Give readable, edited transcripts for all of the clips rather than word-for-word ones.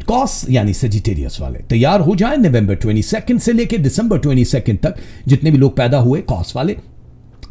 Cos यानी Sagittarius वाले तैयार हो जाए। नवंबर 22 से लेकर दिसंबर 22 तक जितने भी लोग पैदा हुए कॉस वाले,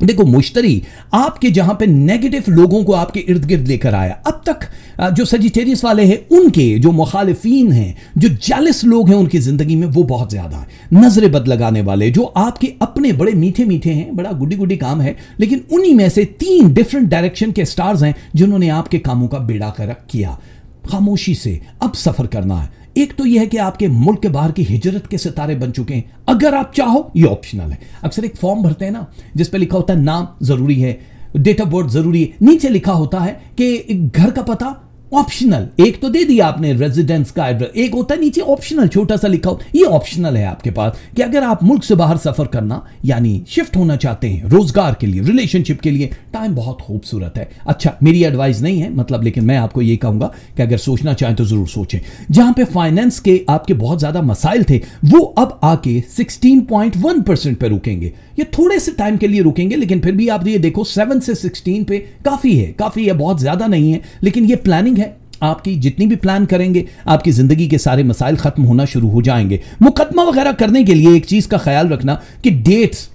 देखो मुश्तरी आपके जहां पे नेगेटिव लोगों को आपके इर्द गिर्द लेकर आया, अब तक जो सजिटेरियस वाले हैं उनके जो मुखालिफीन हैं, जो जेलस लोग हैं उनकी जिंदगी में वो बहुत ज्यादा है। नजरे बद लगाने वाले जो आपके अपने बड़े मीठे मीठे हैं, बड़ा गुड्डी गुड्डी काम है, लेकिन उन्हीं में से 3 डिफरेंट डायरेक्शन के स्टार्स हैं जिन्होंने आपके कामों का बेड़ा गर्क किया। खामोशी से अब सफर करना है। एक तो यह है कि आपके मुल्क के बाहर की हिजरत के सितारे बन चुके हैं, अगर आप चाहो ये ऑप्शनल है। अक्सर एक फॉर्म भरते हैं ना जिस पे लिखा होता है नाम जरूरी है, डेट ऑफ बर्थ जरूरी है, नीचे लिखा होता है कि घर का पता ऑप्शनल। एक तो दे दिया आपने रेजिडेंस का एड्रेस, एक होता है नीचे ऑप्शनल छोटा सा लिखा हो, ये ऑप्शनल है आपके पास कि अगर आप मुल्क से बाहर सफर करना यानी शिफ्ट होना चाहते हैं रोजगार के लिए, रिलेशनशिप के लिए, टाइम बहुत खूबसूरत है। अच्छा मेरी एडवाइस नहीं है मतलब, लेकिन मैं आपको ये कहूंगा कि अगर सोचना चाहें तो जरूर सोचें। जहां पे फाइनेंस के आपके बहुत ज्यादा मसाइल थे वो अब आके 16.1% पे रुकेंगे। ये थोड़े से टाइम के लिए रुकेंगे, लेकिन फिर भी आप ये देखो 7 से 16 पे काफी है, बहुत ज्यादा नहीं है, लेकिन ये प्लानिंग है आपकी। जितनी भी प्लान करेंगे आपकी जिंदगी के सारे मसाइल खत्म होना शुरू हो जाएंगे। मुकदमा वगैरह करने के लिए एक चीज का ख्याल रखना कि डेट्स,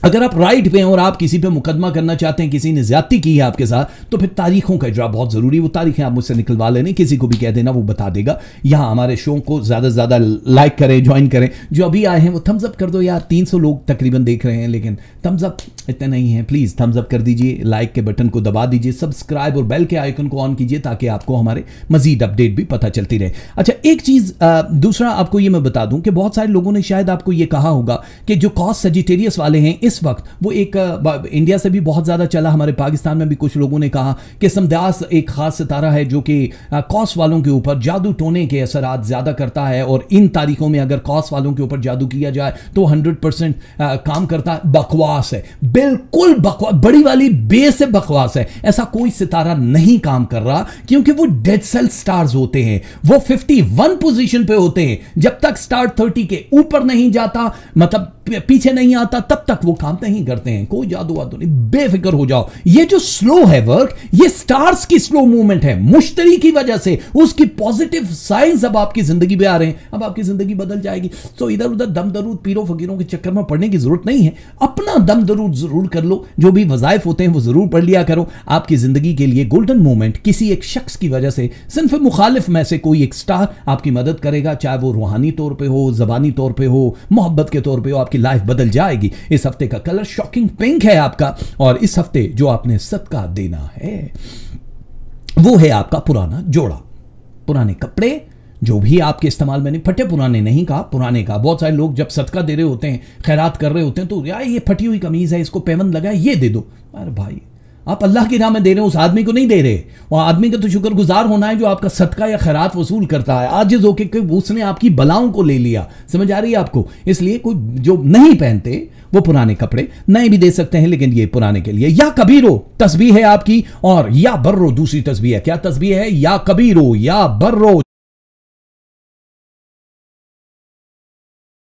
अगर आप राइट पे हैं और आप किसी पे मुकदमा करना चाहते हैं, किसी ने ज्यादती की है आपके साथ, तो फिर तारीखों का इजरा बहुत जरूरी है। वो तारीखें आप मुझसे निकलवा लेने, किसी को भी कह देना वो बता देगा। यहाँ हमारे शो को ज्यादा से ज्यादा लाइक करें, ज्वाइन करें। जो अभी आए हैं वो थम्स अप कर दो यार, 300 लोग तकरीबन देख रहे हैं, लेकिन थम्स अप इतने नहीं है। प्लीज थम्स अप कर दीजिए, लाइक के बटन को दबा दीजिए, सब्सक्राइब और बेल के आइकन को ऑन कीजिए ताकि आपको हमारे मजीद अपडेट भी पता चलती रहे। अच्छा एक चीज दूसरा आपको ये मैं बता दूं कि बहुत सारे लोगों ने शायद आपको ये कहा होगा कि जो कॉस सेजिटेरियस वाले हैं इस वक्त वो एक इंडिया से भी बहुत ज्यादा चला, हमारे पाकिस्तान में भी कुछ लोगों ने कहा कि समदास एक खास सितारा है जो कि कॉस वालों के ऊपर जादू टोने के असरात ज्यादा करता है, और इन तारीखों में अगर कॉस वालों के ऊपर जादू किया जाए तो 100% काम करता है। बकवास है, बिल्कुल बकवास, बड़ी वाली बेस से बकवास है। ऐसा कोई सितारा नहीं काम कर रहा, क्योंकि वो डेड सेल स्टार्स होते हैं, वो 51 पोजीशन पे होते हैं। जब तक स्टार 30 के ऊपर नहीं जाता, मतलब पीछे नहीं आता, तब तक वो काम नहीं करते हैं। कोई जादू वादू नहीं, बेफिक्र हो जाओ। ये जो स्लो है वर्क, ये स्टार्स की स्लो मूवमेंट है। मुश्तरी की वजह से उसकी पॉजिटिव साइंस अब आपकी जिंदगी में आ रहे हैं, अब आपकी जिंदगी बदल जाएगी। तो इधर उधर दम दरूद पीरों फकीरों के चक्कर में पड़ने की जरूरत नहीं है। अपना दम दरूद जरूर कर लो, जो भी वज़ाइफ होते हैं वो जरूर पढ़ लिया करो। आपकी जिंदगी के लिए गोल्डन मोमेंट किसी एक शख्स की वजह से, सिंफ मुखालिफ में से कोई एक स्टार आपकी मदद करेगा, चाहे वो रूहानी तौर पर हो, जबानी तौर पर हो, मोहब्बत के तौर पर हो, आपकी लाइफ बदल जाएगी। इस हफ्ते का कलर शॉकिंग पिंक है आपका, और इस हफ्ते जो आपने सदका देना है वो है आपका पुराना जोड़ा, पुराने कपड़े जो भी आपके इस्तेमाल में नहीं, फटे पुराने नहीं कहा, पुराने का। बहुत सारे लोग जब सदका दे रहे होते हैं, खैरात कर रहे होते हैं, तो यार ये फटी हुई कमीज है, इसको पेवंद लगा है, ये दे दो। अरे भाई आप अल्लाह की राह में दे रहे हो, उस आदमी को नहीं दे रहे। वो आदमी का तो शुक्रगुजार होना है जो आपका सदका या खैरात वसूल करता है। आजिज़ होके कि उसने आपकी बलाओं को ले लिया। समझ आ रही है आपको? इसलिए कोई जो नहीं पहनते वो पुराने कपड़े नए भी दे सकते हैं, लेकिन ये पुराने के लिए। या कबीरो तस्बीह है आपकी, और या बर्रो दूसरी तस्बीह है। क्या तस्बीह है? या कबीरो या बर्रो।